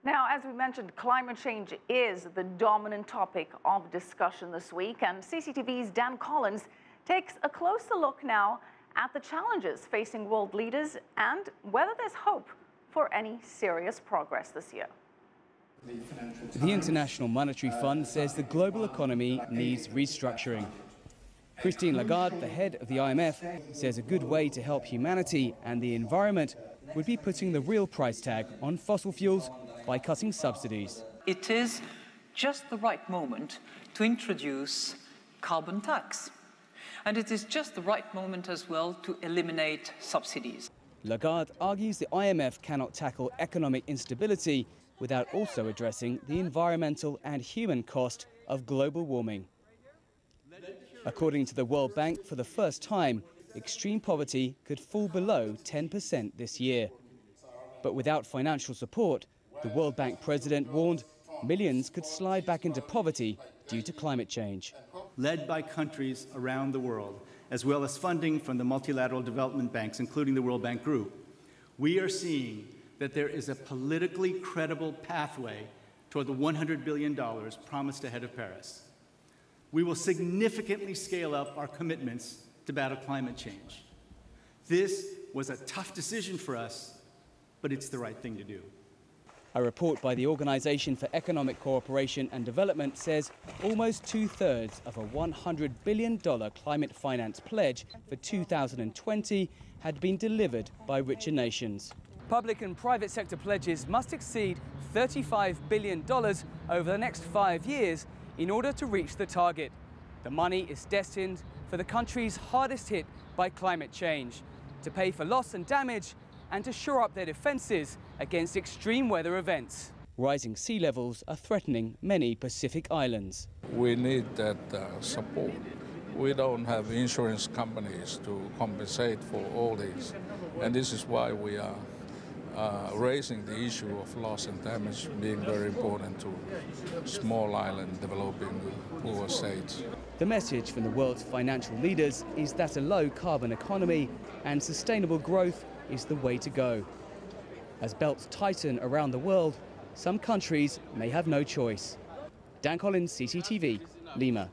Now, as we mentioned, climate change is the dominant topic of discussion this week, and CCTV's Dan Collyns takes a closer look now at the challenges facing world leaders and whether there's hope for any serious progress this year. The International Monetary Fund says the global economy needs restructuring. Christine Lagarde, the head of the IMF, says a good way to help humanity and the environment would be putting the real price tag on fossil fuels by cutting subsidies. It is just the right moment to introduce carbon tax. And it is just the right moment as well to eliminate subsidies. Lagarde argues the IMF cannot tackle economic instability without also addressing the environmental and human cost of global warming. According to the World Bank, for the first time, extreme poverty could fall below 10% this year. But without financial support, the World Bank president warned millions could slide back into poverty due to climate change. Led by countries around the world, as well as funding from the multilateral development banks, including the World Bank Group, we are seeing that there is a politically credible pathway toward the $100 billion promised ahead of Paris. We will significantly scale up our commitments to battle climate change. This was a tough decision for us, but it's the right thing to do. A report by the Organization for Economic Cooperation and Development says almost two-thirds of a $100 billion climate finance pledge for 2020 had been delivered by richer nations. Public and private sector pledges must exceed $35 billion over the next 5 years in order to reach the target. The money is destined for the countries hardest hit by climate change, to pay for loss and damage and to shore up their defences against extreme weather events. Rising sea levels are threatening many Pacific islands. We need that support. We don't have insurance companies to compensate for all this. And this is why we are raising the issue of loss and damage being very important to small island developing poor states. The message from the world's financial leaders is that a low-carbon economy and sustainable growth is the way to go. As belts tighten around the world, some countries may have no choice. Dan Collyns, CCTV, Lima.